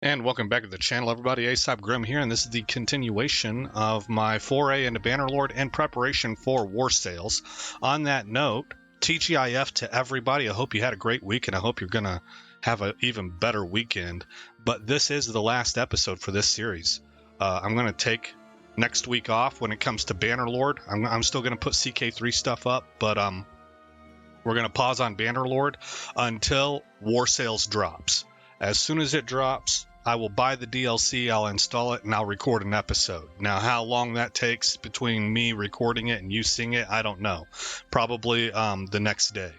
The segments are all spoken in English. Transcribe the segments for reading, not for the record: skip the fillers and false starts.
And welcome back to the channel, everybody. Aesop Grim here, and this is the continuation of my foray into Bannerlord and preparation for war sales. On that note, TGIF to everybody. I hope you had a great week, and I hope you're going to have an even better weekend. But this is the last episode for this series. I'm going to take next week off when it comes to Bannerlord. I'm still going to put CK3 stuff up, but we're going to pause on Bannerlord until war sales drops. As soon as it drops, I will buy the DLC, I'll install it, and I'll record an episode. Now, how long that takes between me recording it and you seeing it, I don't know. Probably the next day.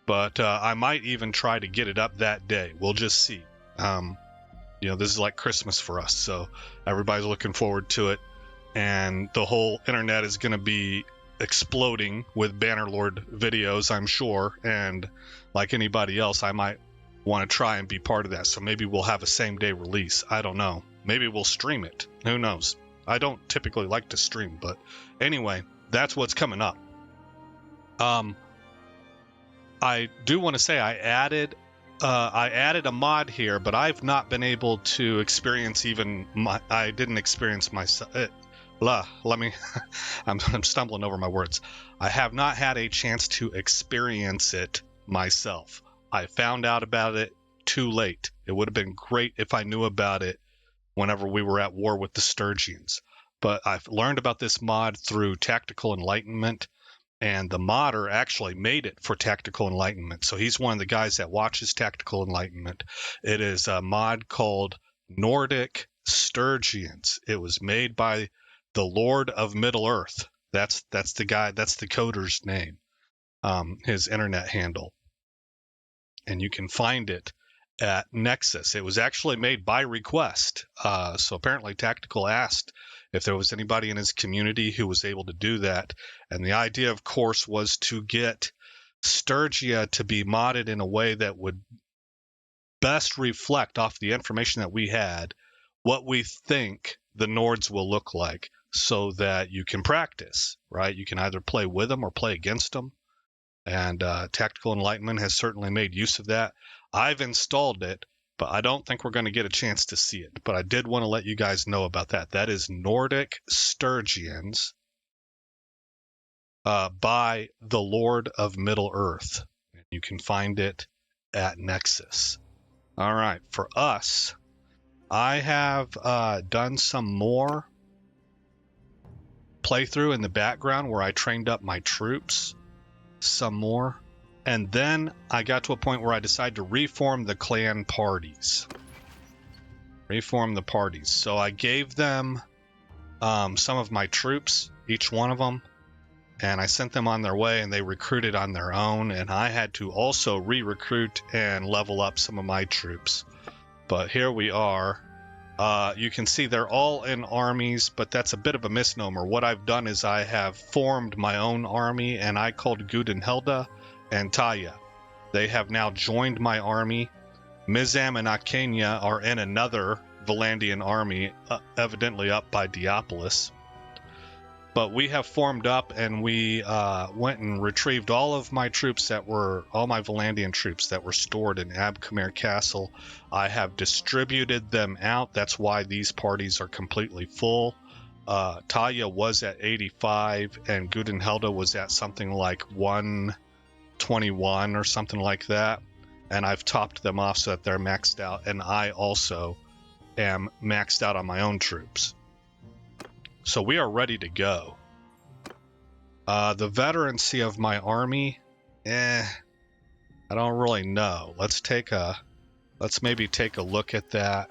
But I might even try to get it up that day. We'll just see. This is like Christmas for us, so everybody's looking forward to it. And the whole internet is going to be exploding with Bannerlord videos, I'm sure. And like anybody else, I might want to try and be part of that. So maybe we'll have a same day release. I don't know. Maybe we'll stream it. Who knows? I don't typically like to stream, but anyway, that's what's coming up. I do want to say I added a mod here, but I've not been able to experience I didn't experience myself. I'm stumbling over my words. I have not had a chance to experience it myself. I found out about it too late. It would have been great if I knew about it whenever we were at war with the Sturgians. But I've learned about this mod through Tactical Enlightenment, and the modder actually made it for Tactical Enlightenment. So he's one of the guys that watches Tactical Enlightenment. It is a mod called Nordic Sturgians. It was made by the Lord of Middle-earth. That's the guy, that's the coder's name, his internet handle. And you can find it at Nexus. It was actually made by request. So apparently Tactical asked if there was anybody in his community who was able to do that. And the idea, of course, was to get Sturgia to be modded in a way that would best reflect off the information that we had, what we think the Nords will look like, so that you can practice, right? You can either play with them or play against them. And Tactical Enlightenment has certainly made use of that. I've installed it, but I don't think we're going to get a chance to see it. But I did want to let you guys know about that. That is Nordic Sturgians by the Lord of Middle-earth. You can find it at Nexus. All right, for us, I have done some more playthrough in the background where I trained up my troops some more, and then I got to a point where I decided to reform the clan parties. So I gave them some of my troops, each one of them, and I sent them on their way, and they recruited on their own, and I had to also re-recruit and level up some of my troops. But here we are. You can see they're all in armies, but that's a bit of a misnomer. What I've done is I have formed my own army, and I called Gudenhilda and Taya. They have now joined my army. Mizam and Akenya are in another Vlandian army, evidently up by Diopolis. But we have formed up, and we went and retrieved all my Vlandian troops that were stored in Abkhmer Castle. I have distributed them out. That's why these parties are completely full. Talia was at 85, and Gudenhilda was at something like 121 or something like that. And I've topped them off so that they're maxed out, and I also am maxed out on my own troops. So we are ready to go. The veterancy of my army, I don't really know. Let's maybe take a look at that.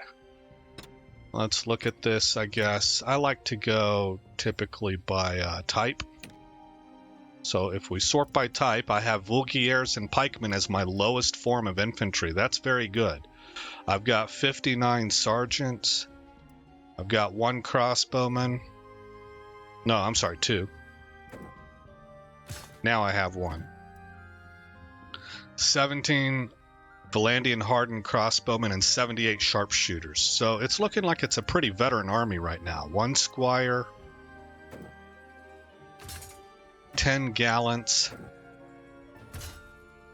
Let's look at this, I guess. I like to go typically by type. So if we sort by type, I have Vulgiers and Pikemen as my lowest form of infantry. That's very good. I've got 59 sergeants. I've got 1 crossbowman. No, I'm sorry, 2. Now I have 1. 17 Vlandian hardened crossbowmen and 78 sharpshooters. So it's looking like it's a pretty veteran army right now. 1 squire, 10 gallants,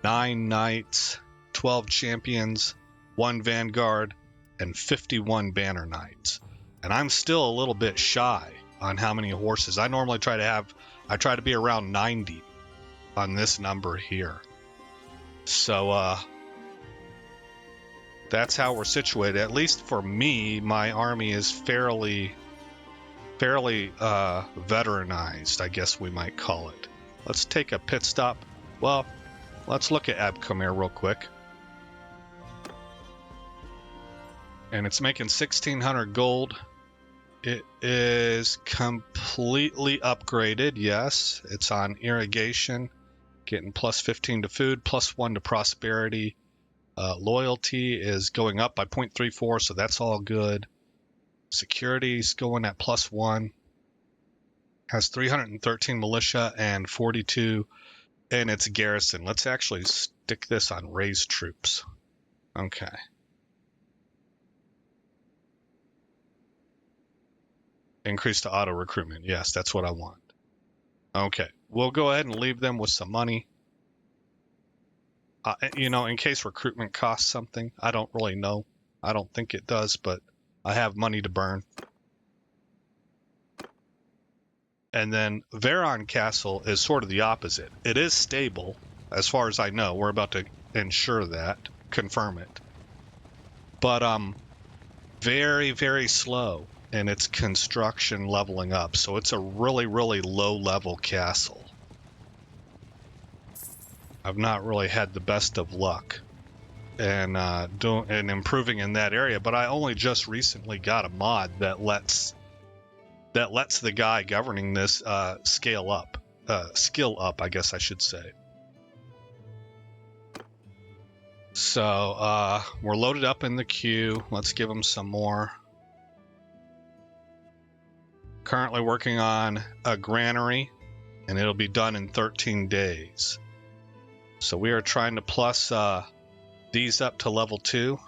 9 knights, 12 champions, 1 vanguard, and 51 banner knights. And I'm still a little bit shy on how many horses. I normally try to be around 90 on this number here. So that's how we're situated. At least for me, my army is fairly veteranized, I guess we might call it. Let's take a pit stop. Well, let's look at Abcomer real quick. And it's making 1,600 gold. It is completely upgraded, yes. It's on irrigation, getting plus 15 to food, plus 1 to prosperity. Loyalty is going up by 0.34, so that's all good. Security's going at plus 1. Has 313 militia and 42 in its garrison. Let's actually stick this on raised troops. Okay. Increase to auto recruitment. Yes, that's what I want. Okay, we'll go ahead and leave them with some money. In case recruitment costs something. I don't really know. I don't think it does, but I have money to burn. And then Veron Castle is sort of the opposite. It is stable, as far as I know. We're about to ensure that, confirm it. But very, very slow in its construction leveling up. So it's a really, really low-level castle. I've not really had the best of luck in improving in that area, but I only just recently got a mod that lets the guy governing this skill up, I guess I should say. So we're loaded up in the queue. Let's give them some more. Currently working on a granary, and it'll be done in 13 days. So we are trying to plus these up to level 2.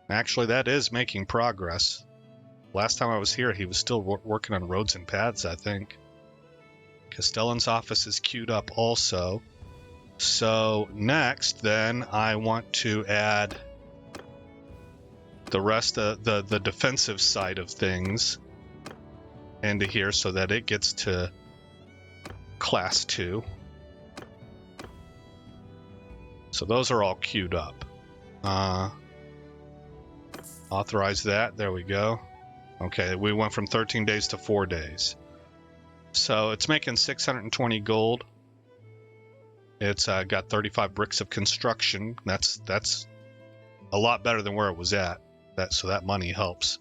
Actually, that is making progress. Last time I was here, he was still working on roads and paths, I think. Castellan's office is queued up also. So next, then, I want to add the rest of the defensive side of things into here so that it gets to class 2. So those are all queued up. Authorize that. There we go. Okay, we went from 13 days to 4 days. So it's making 620 gold. It's got 35 bricks of construction. That's a lot better than where it was at. So that money helps.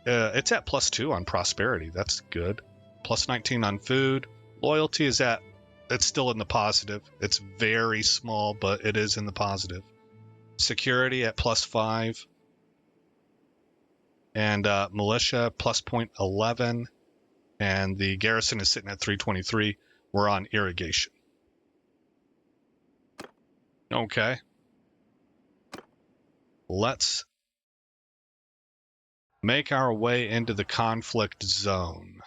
It's at plus 2 on prosperity. That's good. Plus 19 on food. Loyalty is it's still in the positive. It's very small, but it is in the positive. Security at plus 5. And militia plus 0.11. And the garrison is sitting at 323. We're on irrigation. Okay. Let's make our way into the conflict zone.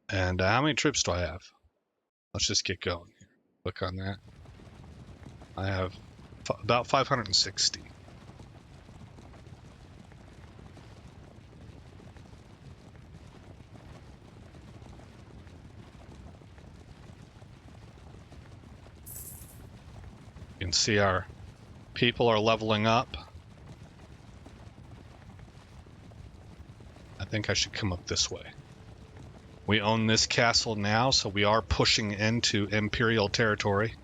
And how many troops do I have? Let's just get going here. Click on that. I have about 560. You can see our people are leveling up. I think I should come up this way. We own this castle now, so we are pushing into Imperial territory.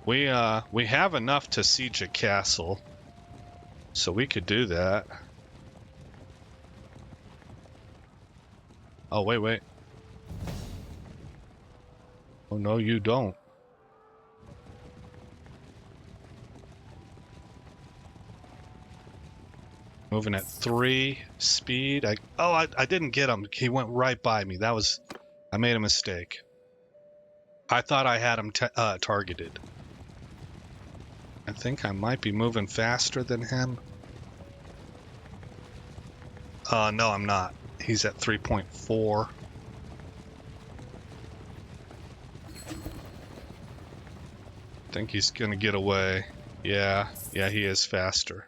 We have enough to siege a castle, so we could do that. Oh, wait. Oh, no, you don't. Moving at 3 speed. I didn't get him. He went right by me. I made a mistake. I thought I had him targeted. I think I might be moving faster than him. No, I'm not. He's at 3.4. think he's gonna get away. Yeah, he is faster.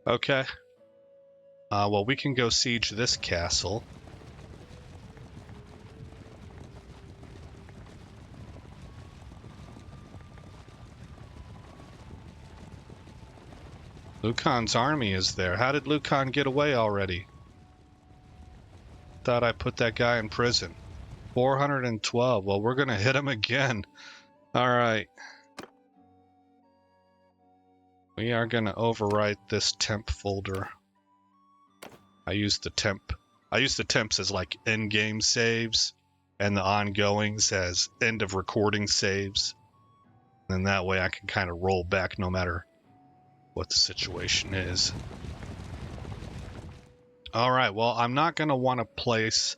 Okay. Well, we can go siege this castle. Lucan's army is there. How did Lucan get away already? Thought I put that guy in prison. 412. Well, we're gonna hit him again. Alright. We are gonna overwrite this temp folder. I use the temps as like in-game saves and the ongoings as end of recording saves. And that way I can kind of roll back no matter what the situation is. Alright, well, I'm not going to want to place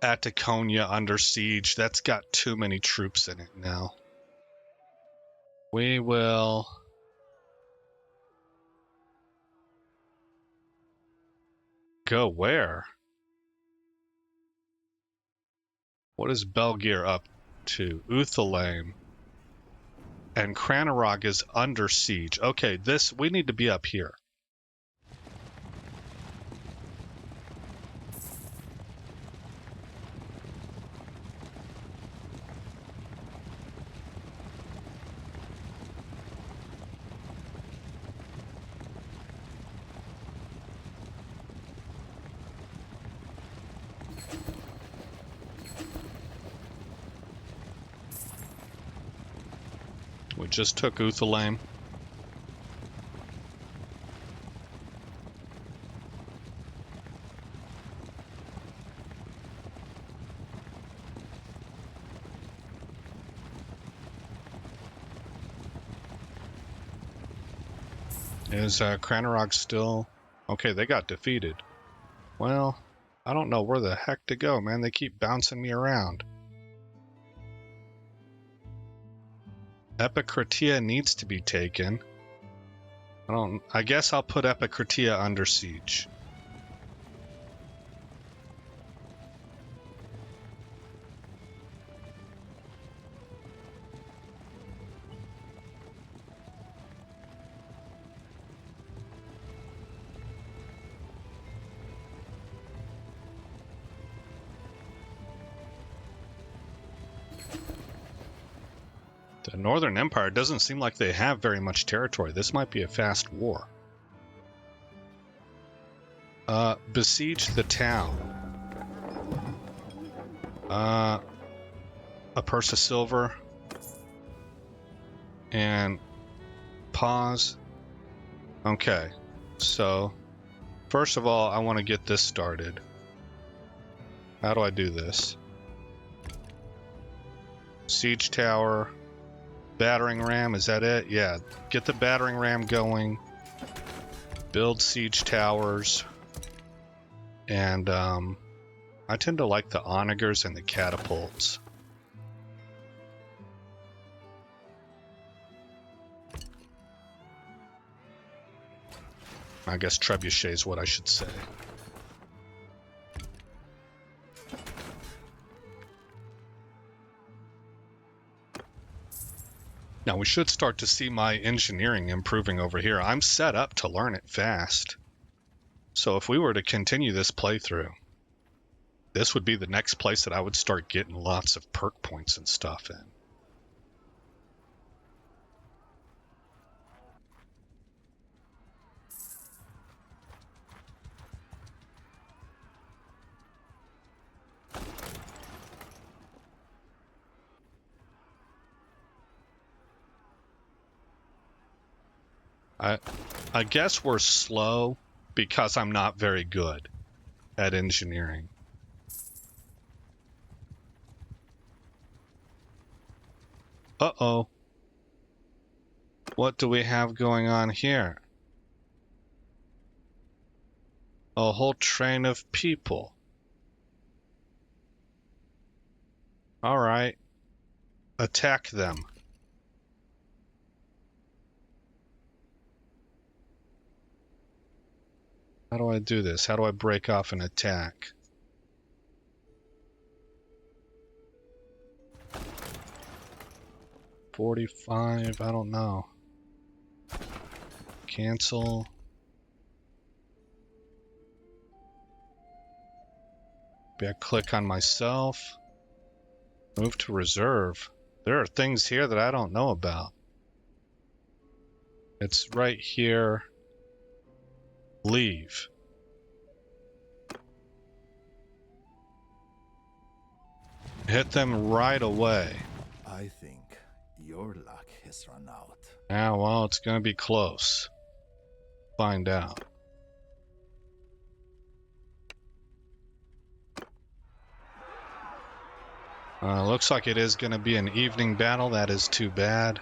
Ataconia under siege. That's got too many troops in it now. We will... go where? What is Belgier up to? Uthalaim. And Cranarog is under siege. Okay, we need to be up here. We just took Uthalaim. Is Cranarog still... Okay, they got defeated. Well, I don't know where the heck to go, man. They keep bouncing me around. Epicratia needs to be taken. I guess I'll put Epicratia under siege. The Northern Empire doesn't seem like they have very much territory. This might be a fast war. Besiege the town. A purse of silver. And pause. Okay, so first of all, I want to get this started. How do I do this? Siege tower. Battering ram, is that it? Yeah, get the battering ram going. Build siege towers. And I tend to like the onagers and the catapults. I guess trebuchet is what I should say. Now we should start to see my engineering improving over here. I'm set up to learn it fast. So if we were to continue this playthrough, this would be the next place that I would start getting lots of perk points and stuff in. I guess we're slow because I'm not very good at engineering. Uh-oh. What do we have going on here? A whole train of people. All right. Attack them. How do I do this? How do I break off an attack? 45, I don't know. Cancel. Maybe I click on myself. Move to reserve. There are things here that I don't know about. It's right here. Leave. Hit them right away. I think your luck has run out. Yeah, well, it's gonna be close. Find out. Looks like it is gonna be an evening battle. That is too bad.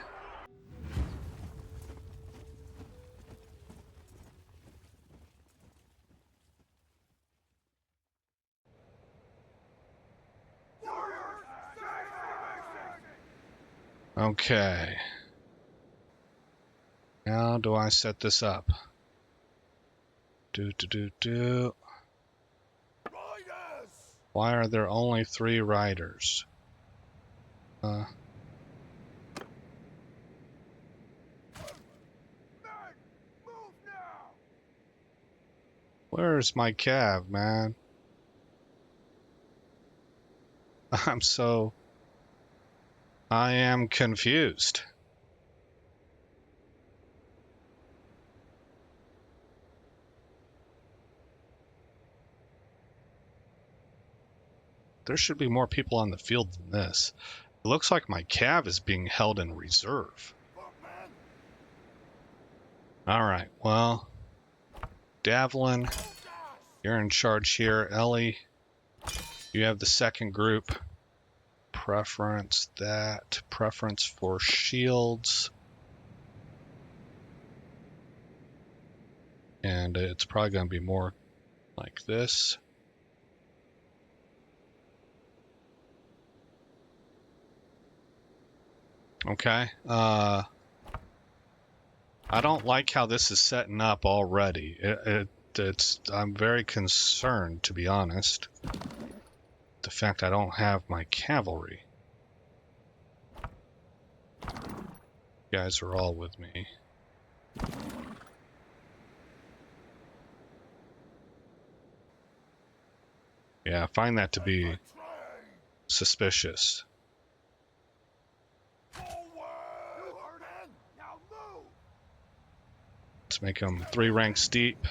Okay. How do I set this up? Why are there only 3 riders? Where's my cav, man? I am confused. There should be more people on the field than this. It looks like my cav is being held in reserve. Alright, well, Davlin, you're in charge here. Ellie, you have the second group. Preference for shields. And it's probably going to be more like this. Okay. I don't like how this is setting up already. I'm very concerned, to be honest. The fact I don't have my cavalry. You guys are all with me. Yeah, I find that to be suspicious. Let's make them 3 ranks deep.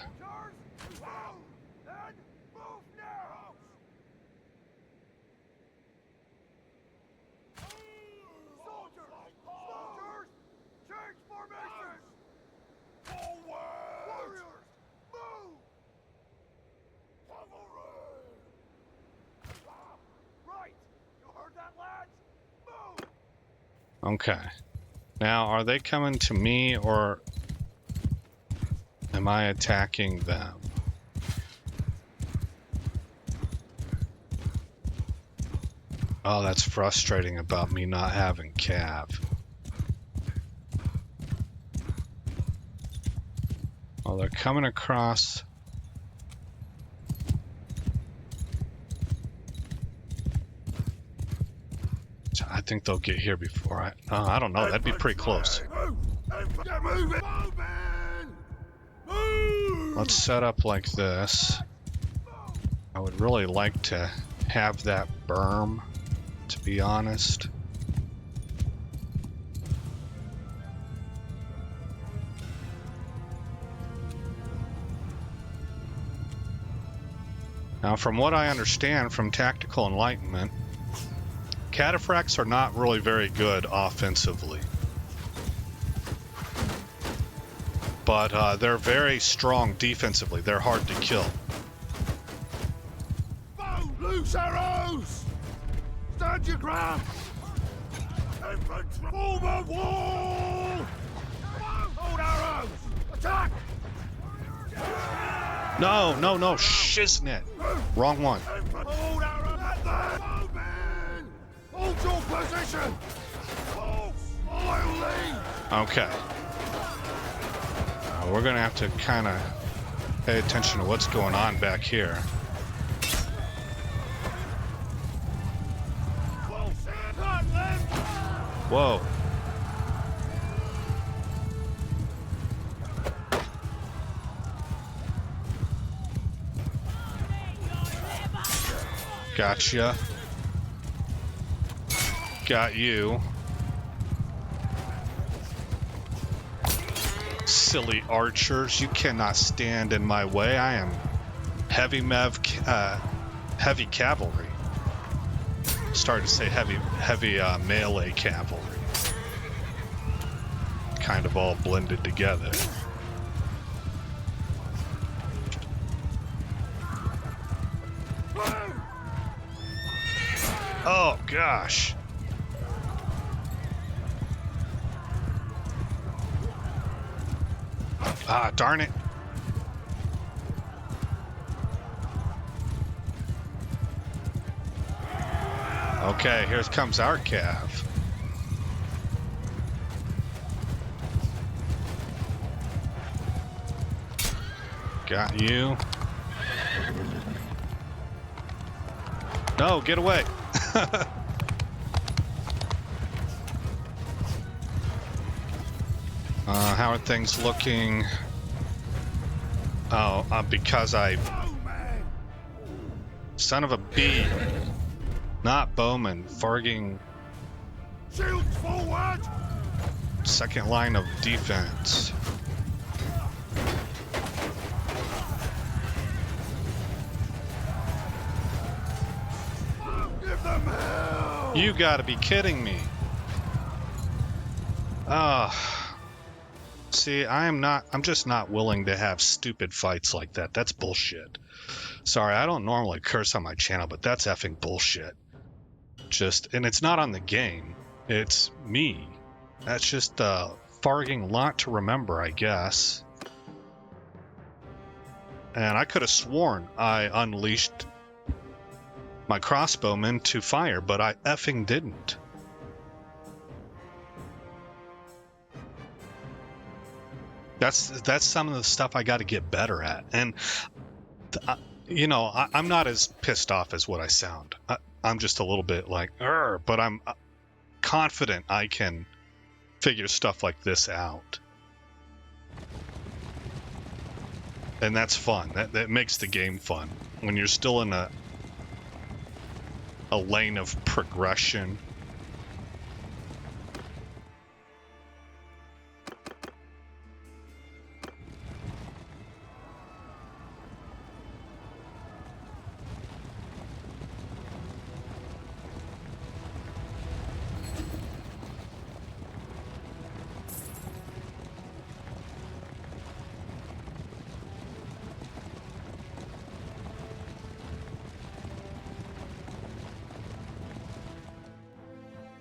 Okay. Now, are they coming to me or am I attacking them? Oh, that's frustrating about me not having cav. Oh, they're coming across. I think they'll get here before I don't know, that'd be pretty close. Let's set up like this. I would really like to have that berm, to be honest. Now, from what I understand from Tactical Enlightenment, cataphracts are not really very good offensively. But they're very strong defensively. They're hard to kill. Loose arrows! Stand your ground! Infantry! Form a wall! Hold arrows! Attack! No, shiznit. Wrong one. Hold arrows at them! Hold your position! I'll lead! Okay. We're gonna have to kind of pay attention to what's going on back here. Whoa! Gotcha. Got you. Silly archers, you cannot stand in my way. I am heavy cavalry. Started to say heavy melee cavalry. Kind of all blended together. Oh gosh. Ah, darn it. Okay, here comes our cav. Got you. No, get away. How are things looking? Oh, because I... Son of a bee. Not bowman. Farging... Shields forward! Second line of defense. Give them hell! You gotta be kidding me. See, I'm just not willing to have stupid fights like that. That's bullshit. Sorry, I don't normally curse on my channel, but that's effing bullshit. And it's not on the game. It's me. That's just a farging lot to remember, I guess. And I could have sworn I unleashed my crossbowmen to fire, but I effing didn't. That's some of the stuff I got to get better at. And, you know, I'm not as pissed off as what I sound. I'm just a little bit like, but I'm confident I can figure stuff like this out. And that's fun. That makes the game fun. When you're still in a lane of progression.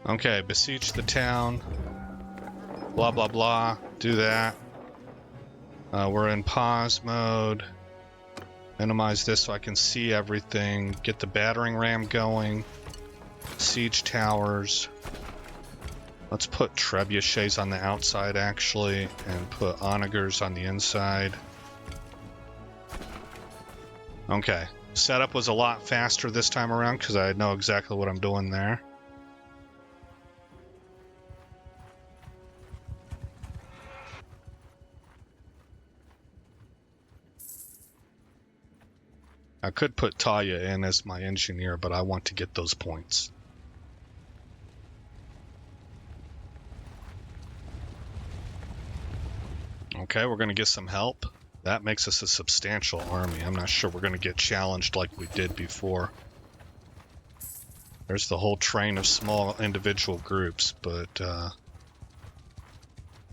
Okay, besiege the town. Blah, blah, blah. Do that. We're in pause mode. Minimize this so I can see everything. Get the battering ram going. Siege towers. Let's put trebuchets on the outside, actually, and put onagers on the inside. Okay. Setup was a lot faster this time around because I know exactly what I'm doing there. I could put Talia in as my engineer, but I want to get those points. Okay, we're going to get some help. That makes us a substantial army. I'm not sure we're going to get challenged like we did before. There's the whole train of small individual groups, but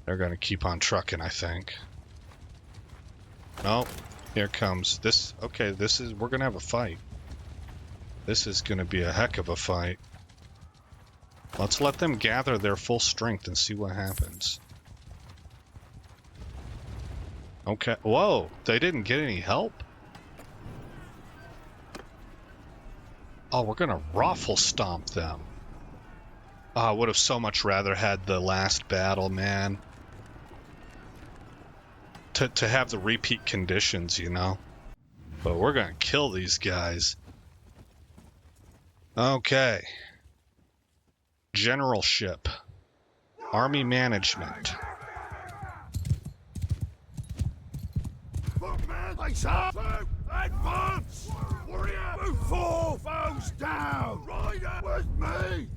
they're going to keep on trucking, I think. Nope. Here comes this. Okay, we're gonna have a fight. This is gonna be a heck of a fight. Let's let them gather their full strength and see what happens. Okay, whoa, they didn't get any help? Oh, we're gonna raffle stomp them. Oh, I would have so much rather had the last battle, man. To have the repeat conditions, you know. But we're gonna kill these guys. Okay. Generalship. Army management. Look, man, face up! Advance! Warrior! Move 4 foes down! Rider with me!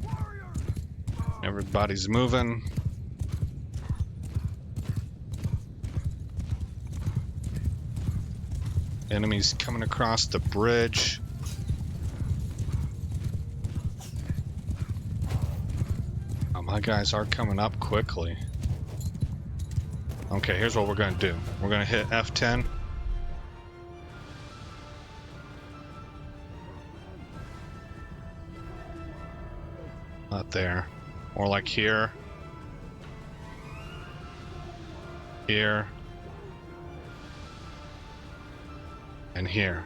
Everybody's moving. Enemies coming across the bridge. Oh, my guys are coming up quickly. Okay, here's what we're going to do. We're going to hit F10. Not there. More like here. Here. And here.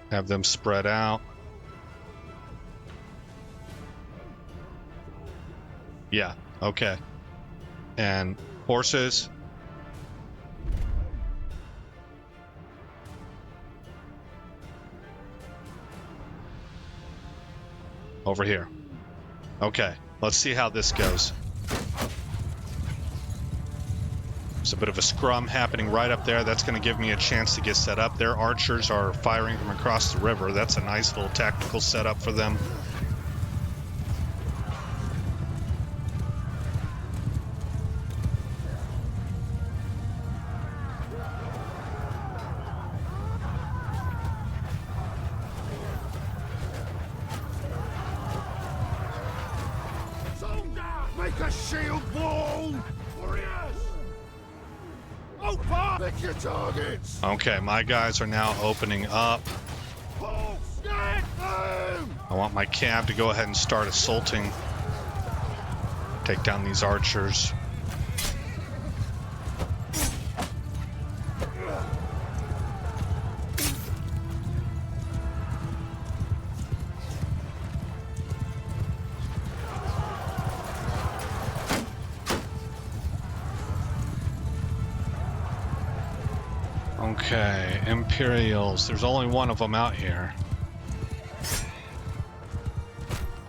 Have them spread out. Yeah, okay. And horses. Over here. Okay, let's see how this goes. There's a bit of a scrum happening right up there. That's going to give me a chance to get set up. Their archers are firing from across the river. That's a nice little tactical setup for them. Make a shield wall! Warriors! Open! Pick your targets! Okay, my guys are now opening up. Pull! Get them! I want my cab to go ahead and start assaulting. Take down these archers. Okay, Imperials. There's only one of them out here.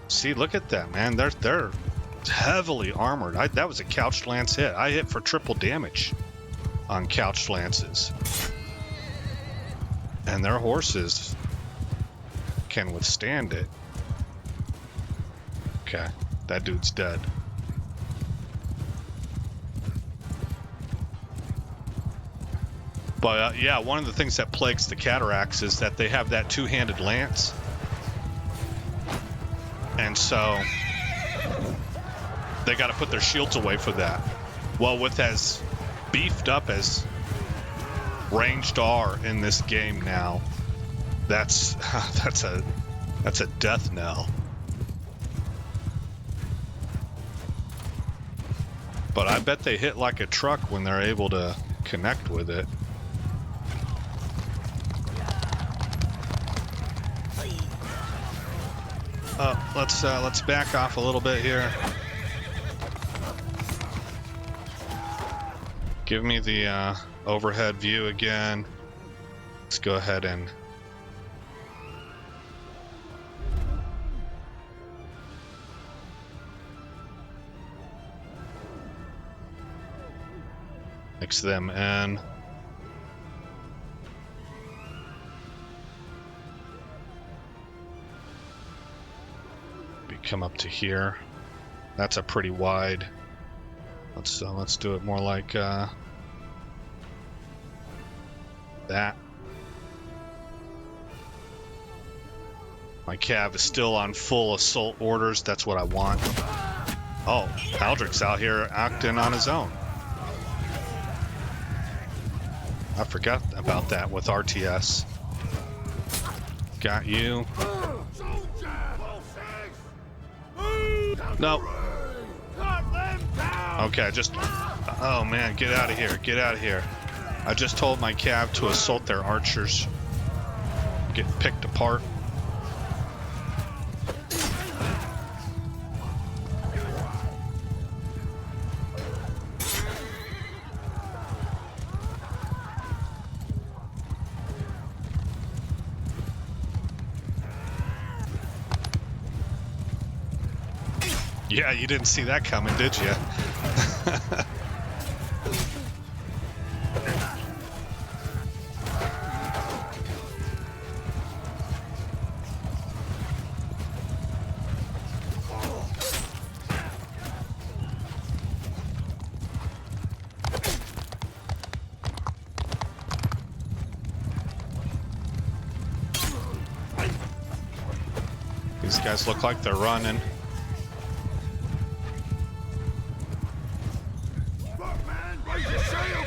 See, look at that, man. They're heavily armored. That was a couched lance hit. I hit for triple damage on couched lances. And their horses can withstand it. Okay, that dude's dead. But yeah, one of the things that plagues the Cataracts is that they have that two-handed lance. And so they got to put their shields away for that. Well, with as beefed up as ranged are in this game now, that's a death knell. But I bet they hit like a truck when they're able to connect with it. Let's back off a little bit here. Give me the overhead view again. Let's go ahead and mix them in. Come up to here. That's a pretty wide. Let's do it more like that. My cav is still on full assault orders. That's what I want. Oh, Aldrich's out here acting on his own. I forgot about that with RTS. Got you. No. Okay, oh man, get out of here, get out of here. I just told my cav to assault their archers. Get picked apart. Yeah, you didn't see that coming, did you? Guys look like they're running. Fuck, man! Raise your sails!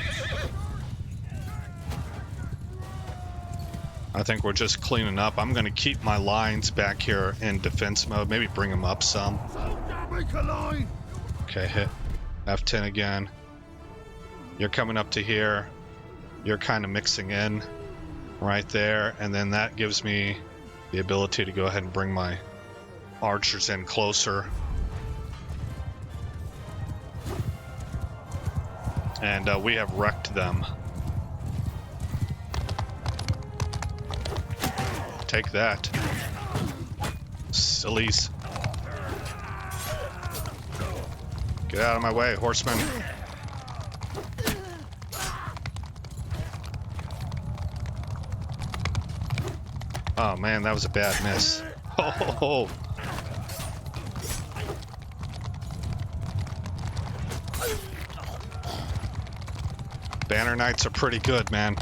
I think we're just cleaning up. I'm going to keep my lines back here in defense mode. Maybe bring them up some. Soldier, make a line! Okay, hit F10 again. You're coming up to here. You're kind of mixing in right there. And then that gives me the ability to go ahead and bring my archers in closer. And we have wrecked them. Take that. Sillies. Get out of my way, horsemen. Oh man, that was a bad miss. Oh. Banner Knights are pretty good, man.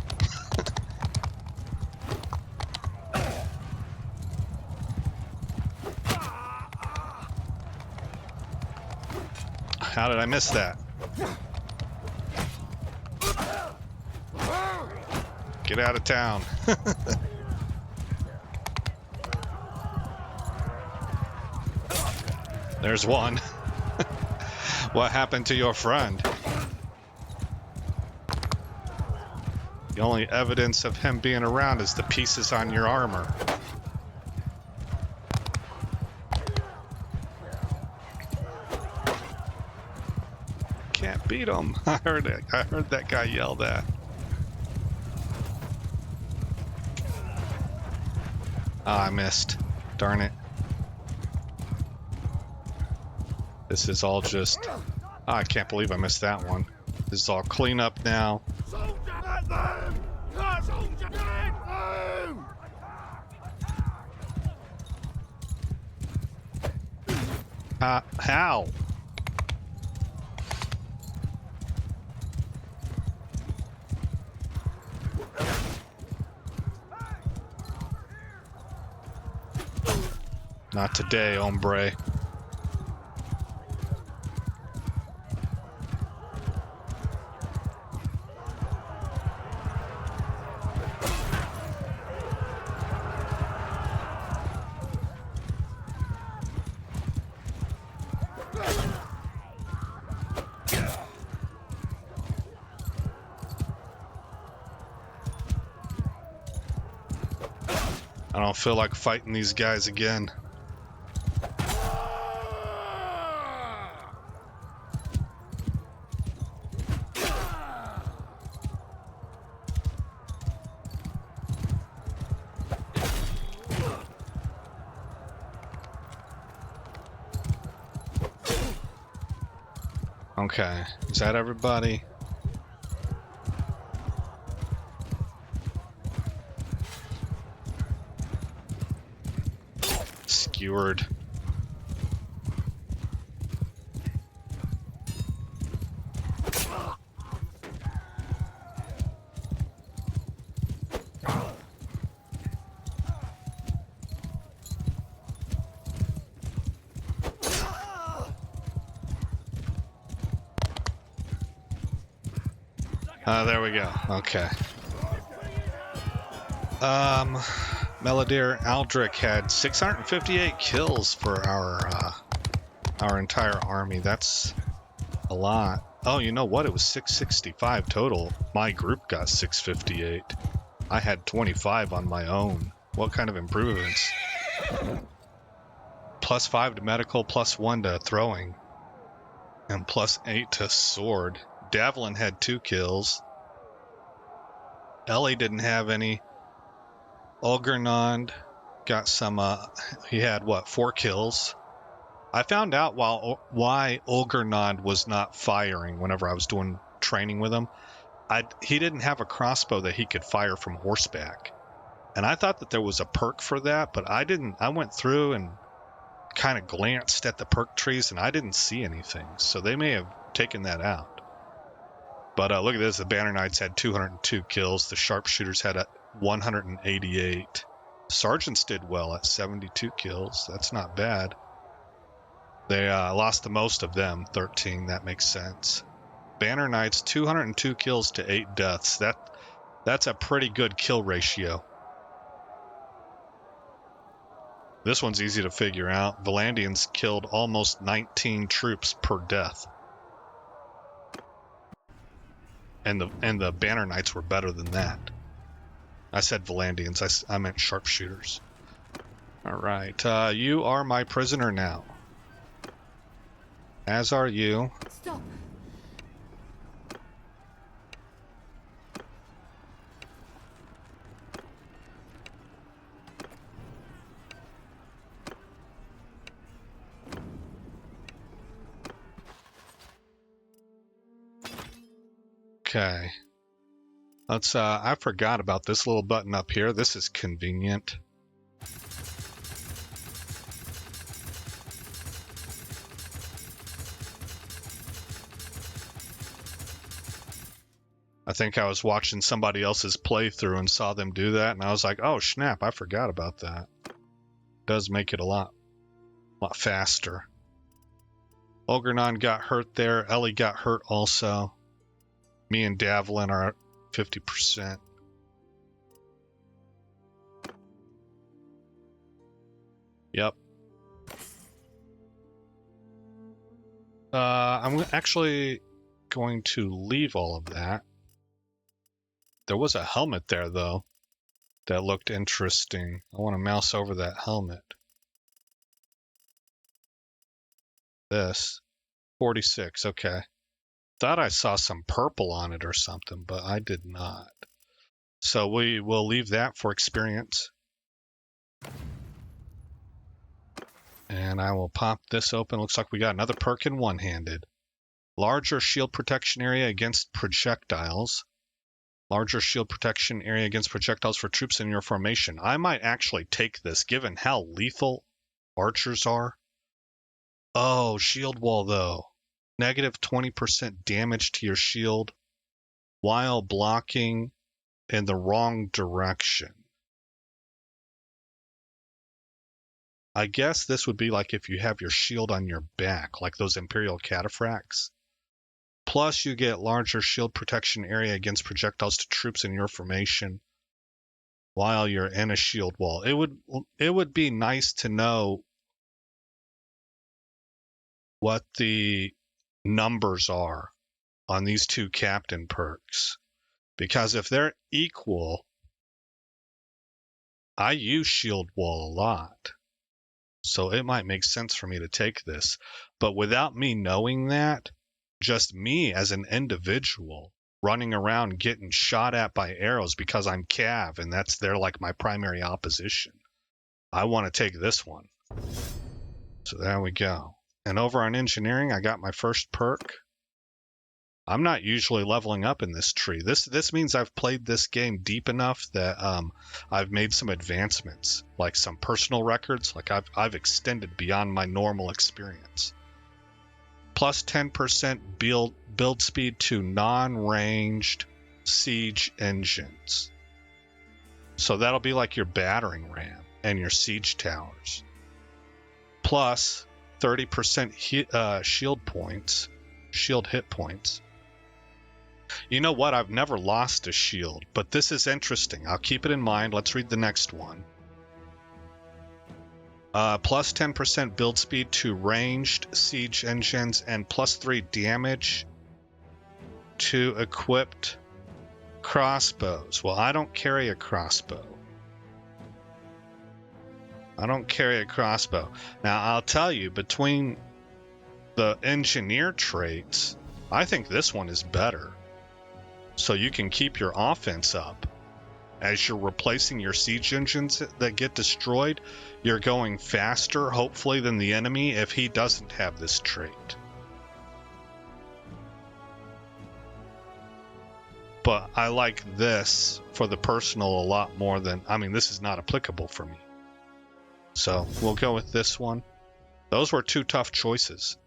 How did I miss that? Get out of town. There's one. What happened to your friend? The only evidence of him being around is the pieces on your armor. Can't beat him. I heard it. I heard that guy yell that. Ah, I missed. Darn it. This is all just... Oh, I can't believe I missed that one. This is all clean up now. Soldier, at them! Soldier, at them! How? Not today, hombre. I don't feel like fighting these guys again. Okay, is that everybody? Skewered. There we go. Okay. Melodier Aldrich had 658 kills for our entire army. That's a lot. Oh, you know what? It was 665 total. My group got 658. I had 25 on my own. What kind of improvements? +5 to medical, +1 to throwing, and +8 to sword. Davlin had 2 kills. Ellie didn't have any. Olgernond got some, he had, 4 kills? I found out why Olgernond was not firing whenever I was doing training with him. He didn't have a crossbow that he could fire from horseback. And I thought that there was a perk for that, but I didn't. I went through and kind of glanced at the perk trees, and I didn't see anything. So they may have taken that out. But look at this. The Banner Knights had 202 kills. The Sharpshooters had 188. Sergeants did well at 72 kills. That's not bad. They lost the most of them, 13. That makes sense. Banner Knights, 202 kills to 8 deaths. That's a pretty good kill ratio. This one's easy to figure out. Vlandians killed almost 19 troops per death. And the Banner Knights were better than that. I said Vlandians. I meant sharpshooters. All right. You are my prisoner now. As are you. Stop. Okay. Let's I forgot about this little button up here. This is convenient. I think I was watching somebody else's playthrough and saw them do that, and I was like, oh snap, I forgot about that. Does make it a lot faster. Olgernon got hurt there. Ellie got hurt also. Me and Davlin are at 50%. Yep. I'm actually going to leave all of that. There was a helmet there, though, that looked interesting. I want to mouse over that helmet. This. 46, okay. Thought I saw some purple on it or something, but I did not. So we will leave that for experience. And I will pop this open. Looks like we got another perk in one-handed. Larger shield protection area against projectiles. Larger shield protection area against projectiles for troops in your formation. I might actually take this, given how lethal archers are. Oh, shield wall, though. Negative 20% damage to your shield while blocking in the wrong direction. I guess this would be like if you have your shield on your back, like those Imperial cataphracts. Plus, you get larger shield protection area against projectiles to troops in your formation while you're in a shield wall. It would be nice to know what the numbers are on these two captain perks, because if they're equal, I use shield wall a lot, so it might make sense for me to take this. But without me knowing that, just me as an individual running around getting shot at by arrows because I'm Cav and they're like my primary opposition, I want to take this one. So there we go. And over on engineering, I got my first perk. I'm not usually leveling up in this tree. This means I've played this game deep enough that I've made some advancements, like some personal records. Like I've extended beyond my normal experience. Plus 10% build speed to non-ranged siege engines. So that'll be like your battering ram and your siege towers. Plus 30% shield hit points. You know what? I've never lost a shield, but this is interesting. I'll keep it in mind. Let's read the next one. Plus 10% build speed to ranged siege engines and plus 3 damage to equipped crossbows. Well, I don't carry a crossbow. Now, I'll tell you, between the engineer traits, I think this one is better. So you can keep your offense up. As you're replacing your siege engines that get destroyed, you're going faster, hopefully, than the enemy if he doesn't have this trait. But I like this for the personal a lot more than... I mean, this is not applicable for me. So we'll go with this one. Those were two tough choices.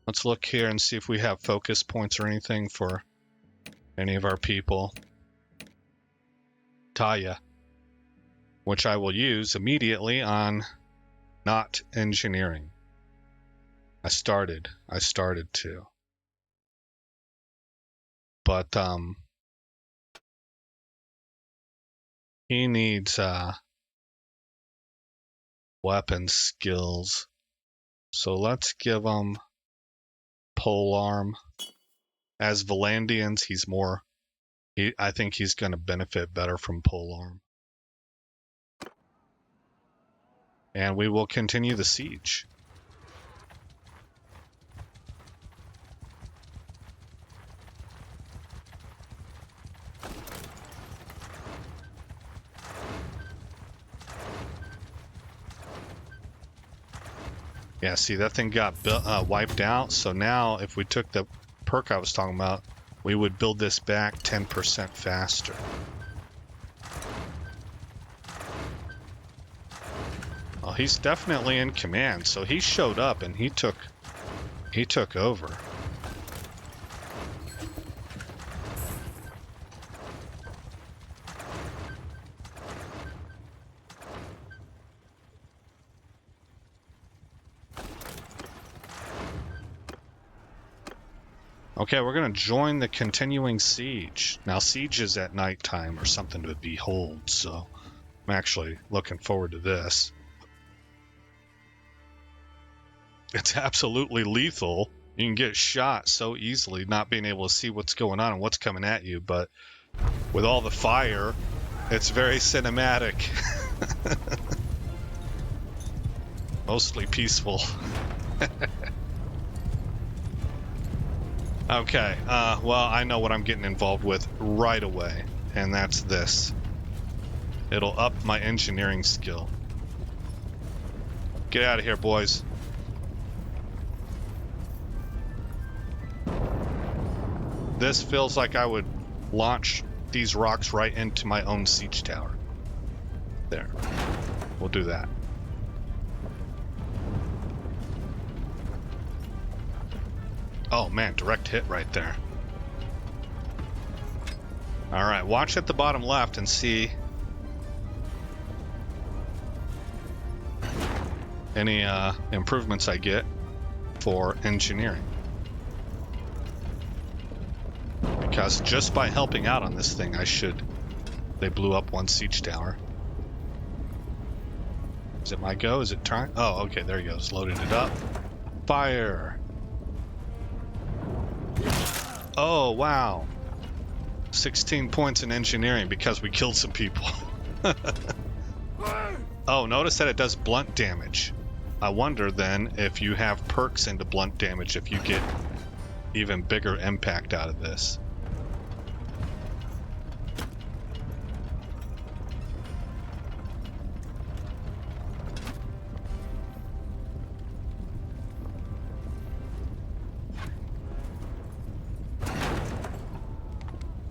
Let's look here and see if we have focus points or anything for any of our people. Taya. which I will use immediately on not engineering. I started to. But he needs weapon skills. So let's give him polearm. As Vlandians, he's more I think he's going to benefit better from polearm. And we will continue the siege. Yeah, see, that thing got wiped out. So now if we took the perk I was talking about, we would build this back 10% faster. Well, he's definitely in command, so he showed up and he took over. Okay, we're going to join the continuing siege. Now, siege is at nighttime or something to behold, so I'm actually looking forward to this. It's absolutely lethal. You can get shot so easily, not being able to see what's going on and what's coming at you, but with all the fire, it's very cinematic. Mostly peaceful. Okay, well, I know what I'm getting involved with right away, and that's this. It'll up my engineering skill. Get out of here, boys. This feels like I would launch these rocks right into my own siege tower. There. We'll do that. Oh man, direct hit right there. Alright, watch at the bottom left and see any improvements I get for engineering. Because just by helping out on this thing, they blew up one siege tower. Is it my go? Is it time? Oh, okay, there he goes. Loaded it up. Fire! Oh, wow. 16 points in engineering because we killed some people. Oh, notice that it does blunt damage. I wonder then if you have perks into blunt damage, if you get even bigger impact out of this.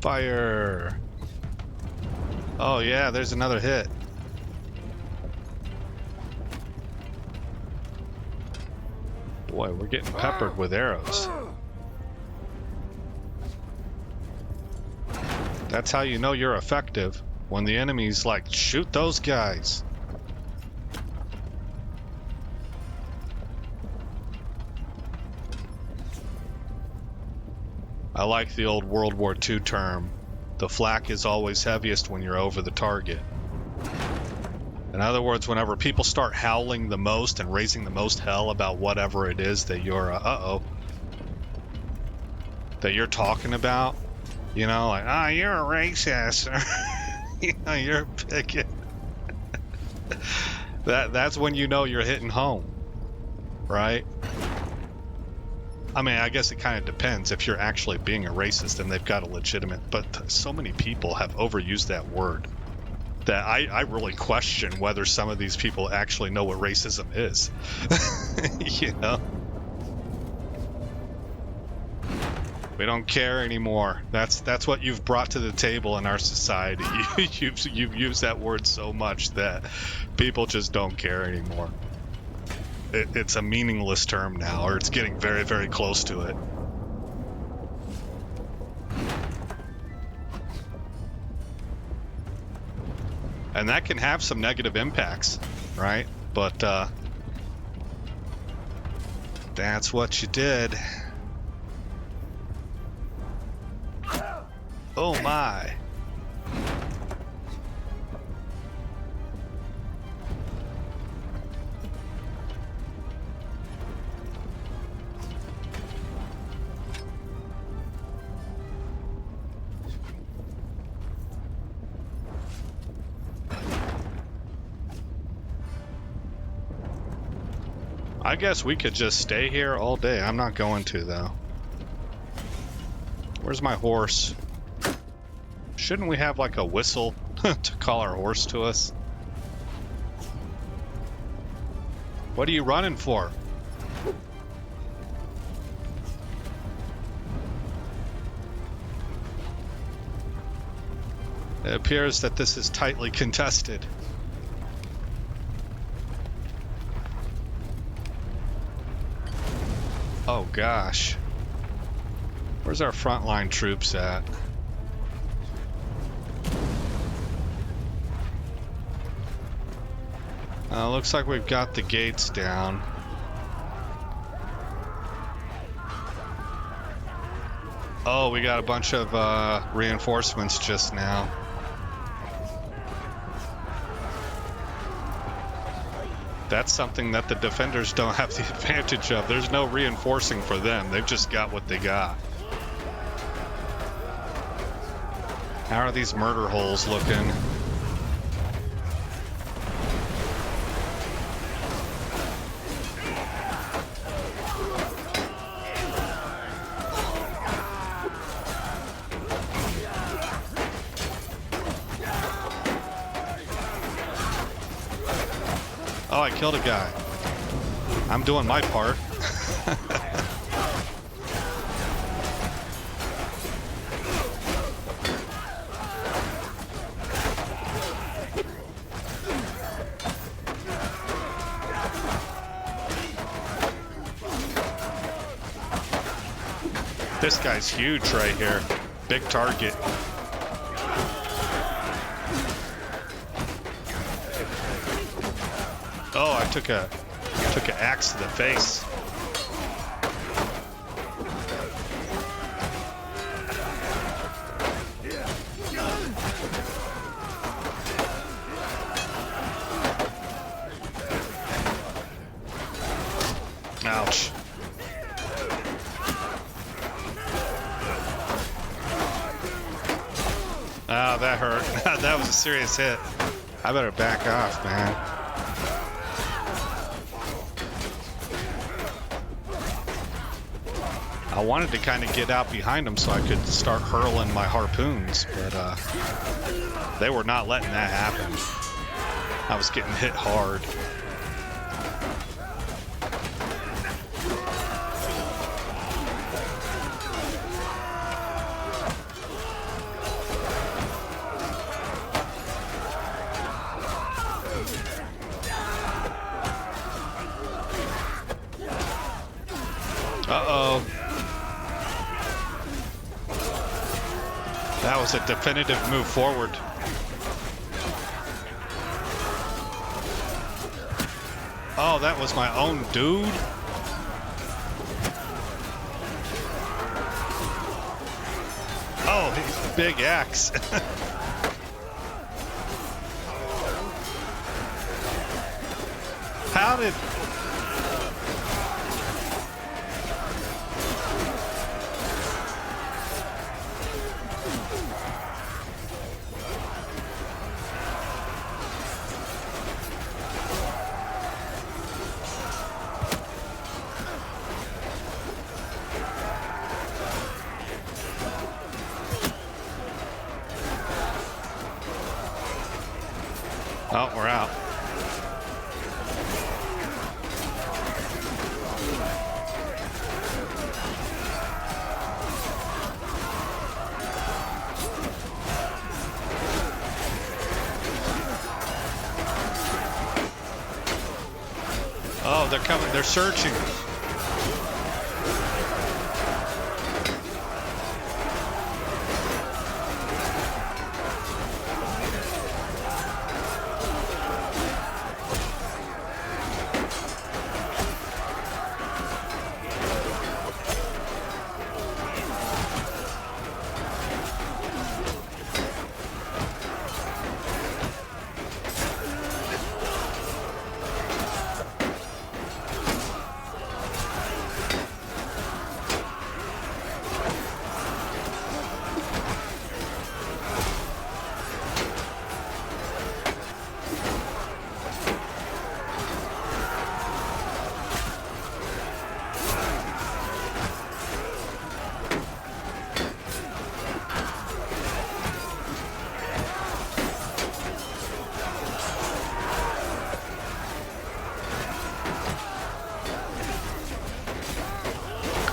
Fire! Oh yeah, there's another hit. Boy, we're getting peppered with arrows. That's how you know you're effective, when the enemy's like, shoot those guys. I like the old World War II term, the flak is always heaviest when you're over the target. In other words, whenever people start howling the most and raising the most hell about whatever it is that you're, that you're talking about, you know, like, you're a racist, or, you know, you're a bigot. That's when you know you're hitting home, right? I mean, I guess it kind of depends. If you're actually being a racist and they've got a legitimate, but so many people have overused that word that I really question whether some of these people actually know what racism is. You know? We don't care anymore. That's what you've brought to the table in our society. You've used that word so much that people just don't care anymore. It's a meaningless term now, or it's getting very, very close to it. And that can have some negative impacts, right? But that's what you did. Oh my. I guess we could just stay here all day. I'm not going to, though. Where's my horse? Shouldn't we have like a whistle to call our horse to us? What are you running for? It appears that this is tightly contested. Oh gosh. Where's our frontline troops at? Looks like we've got the gates down. Oh, we got a bunch of reinforcements just now. That's something that the defenders don't have the advantage of. There's no reinforcing for them. They've just got what they got. How are these murder holes looking? Oh, I killed a guy. I'm doing my part. This guy's huge right here. Big target. Oh, I took an axe to the face. Ouch. Oh, that hurt. That was a serious hit. I better back off, man. I wanted to kind of get out behind them so I could start hurling my harpoons, but they were not letting that happen. I was getting hit hard. Uh-oh. That was a definitive move forward. Oh, that was my own dude? Oh, he's a big axe. How did... Oh, we're out. Oh, they're coming. They're searching.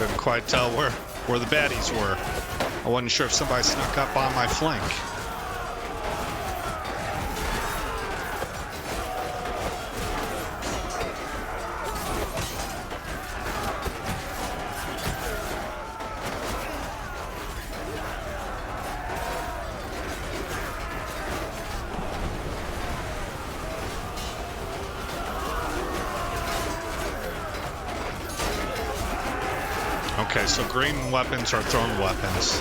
Couldn't quite tell where the baddies were. I wasn't sure if somebody snuck up on my flank. Okay, so green weapons are thrown weapons.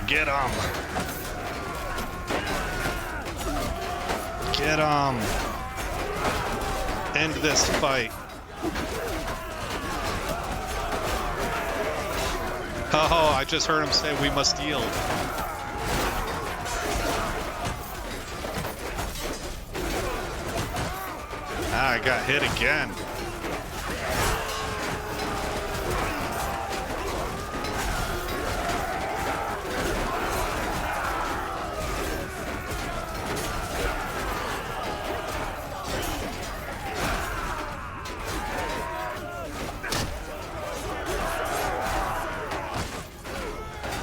Get 'em! Get 'em! End this fight. Oh, I just heard him say we must yield. I got hit again.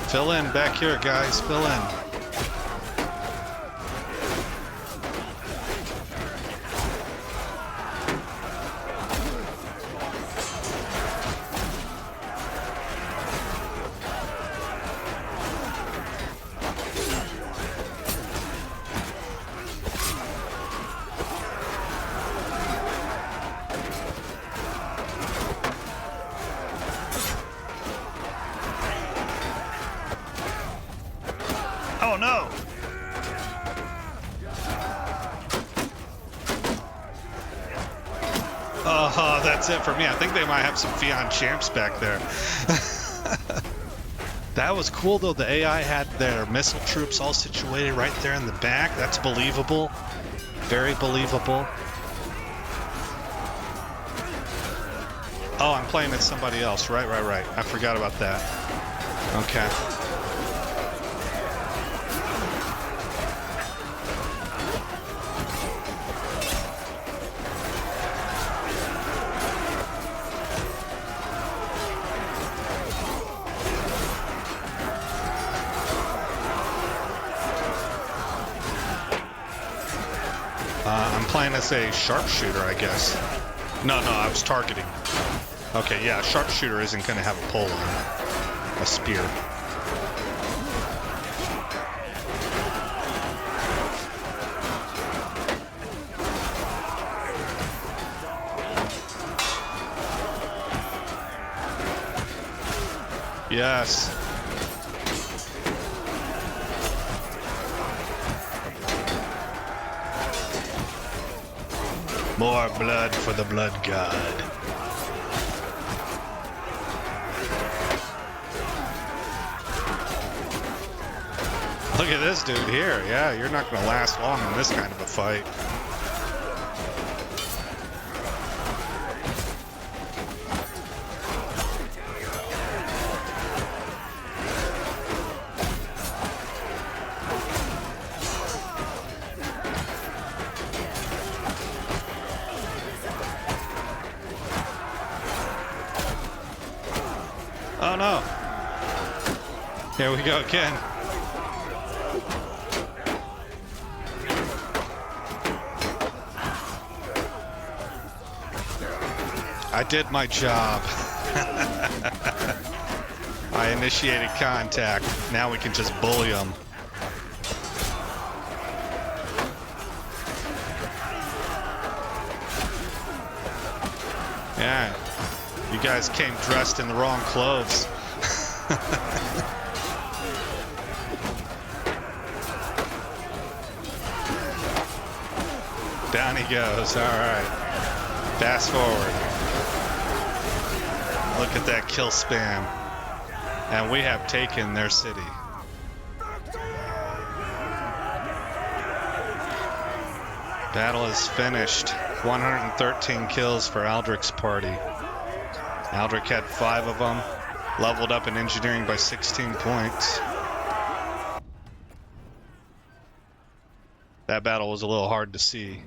Fill in back here, guys. Fill in. Oh no! Oh, that's it for me. I think they might have some Fion champs back there. That was cool though. The AI had their missile troops all situated right there in the back. That's believable. Very believable. Oh, I'm playing as somebody else. Right. I forgot about that. Okay. I'm playing as a sharpshooter, I guess. No, I was targeting. Okay, yeah, a sharpshooter isn't going to have a pole on a spear. Yes. More blood for the blood god. Look at this dude here. Yeah, you're not going to last long in this kind of a fight. Oh no. Here we go again. I did my job. I initiated contact. Now we can just bully them. Yeah. You guys came dressed in the wrong clothes. Down he goes. All right. Fast forward. Look at that kill spam. And we have taken their city. Battle is finished. 113 kills for Aldrich's party. Aldrich had 5 of them, leveled up in engineering by 16 points. That battle was a little hard to see.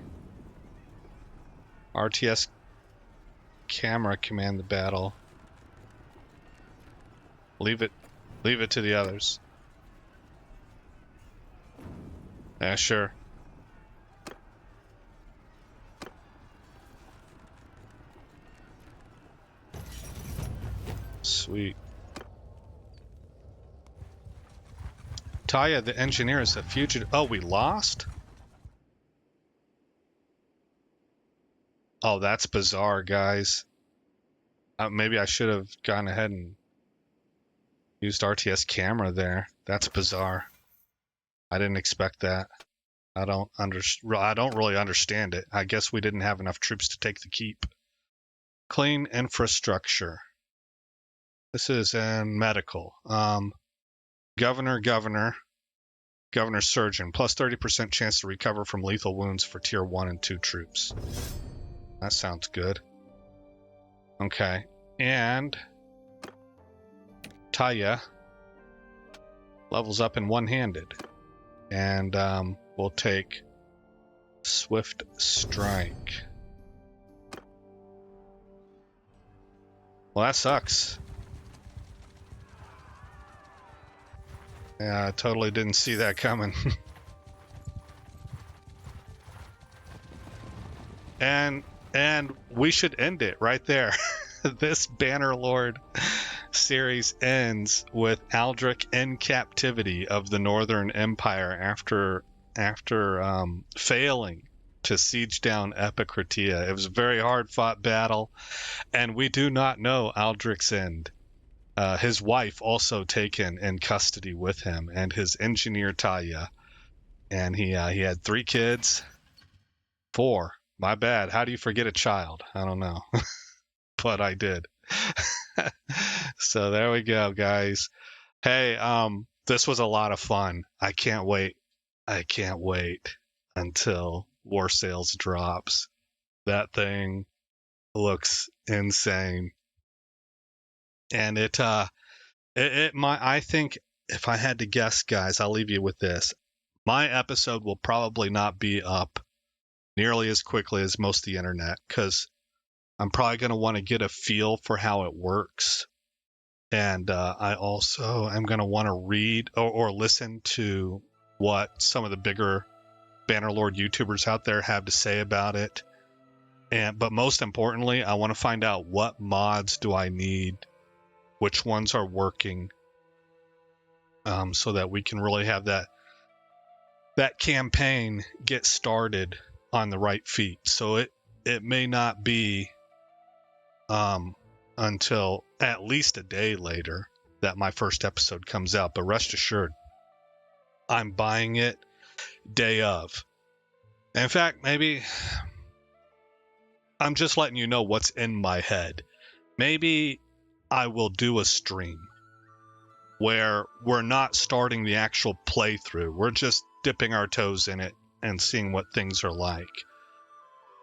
RTS camera command the battle. Leave it to the others. Yeah, sure. Sweet. Taya, the engineer, is a fugitive. Oh, we lost? Oh, that's bizarre, guys. Maybe I should have gone ahead and used RTS camera there. That's bizarre. I didn't expect that. I don't really understand it. I guess we didn't have enough troops to take the keep. Clean infrastructure. This is in medical. Governor, surgeon. Plus 30% chance to recover from lethal wounds for tier 1 and 2 troops. That sounds good. Okay. And Taya levels up in one-handed. And we'll take Swift Strike. Well, that sucks. Yeah, I totally didn't see that coming. and we should end it right there. This Bannerlord series ends with Aldrich in captivity of the Northern Empire after failing to siege down Epicratia. It was a very hard fought battle, and we do not know Aldrich's end. His wife also taken in custody with him, and his engineer Taya. And he had 3 kids. 4. My bad. How do you forget a child? I don't know. But I did. So there we go, guys. Hey, this was a lot of fun. I can't wait until War Sales drops. That thing looks insane. And I think if I had to guess, guys, I'll leave you with this. My episode will probably not be up nearly as quickly as most of the internet, because I'm probably going to want to get a feel for how it works. And I also am going to want to read or listen to what some of the bigger Bannerlord YouTubers out there have to say about it. But most importantly, I want to find out what mods do I need, which ones are working, so that we can really have that campaign get started on the right feet. So it may not be until at least a day later that my first episode comes out, but rest assured, I'm buying it day of. In fact, maybe I'm just letting you know what's in my head. Maybe I will do a stream where we're not starting the actual playthrough. We're just dipping our toes in it and seeing what things are like.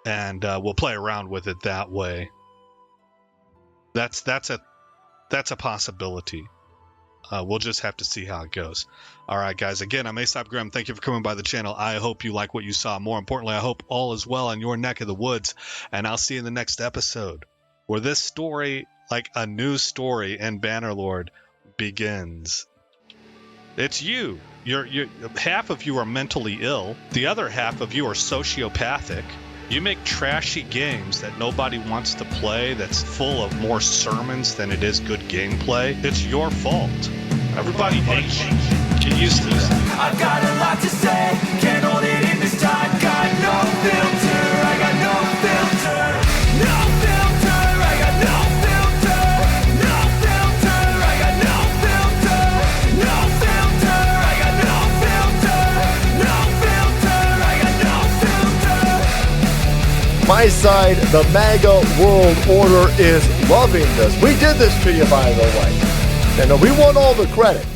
And we'll play around with it that way. That's a possibility. We'll just have to see how it goes. All right, guys. Again, I'm Aesop Grimm. Thank you for coming by the channel. I hope you like what you saw. More importantly, I hope all is well in your neck of the woods. And I'll see you in the next episode, where this story, like a new story in Bannerlord, begins. It's you. You're half of you are mentally ill. The other half of you are sociopathic. You make trashy games that nobody wants to play, that's full of more sermons than it is good gameplay. It's your fault. Everybody hates you. Get used to that. I've got a lot to say, can't hold it in this time. Got no filter, I got no filter. No filter, I got no filter. No filter, I got no filter. No filter, I got no filter. No filter, I got no filter. My side, the MAGA World Order, is loving this. We did this to you, by the way. And we want all the credit.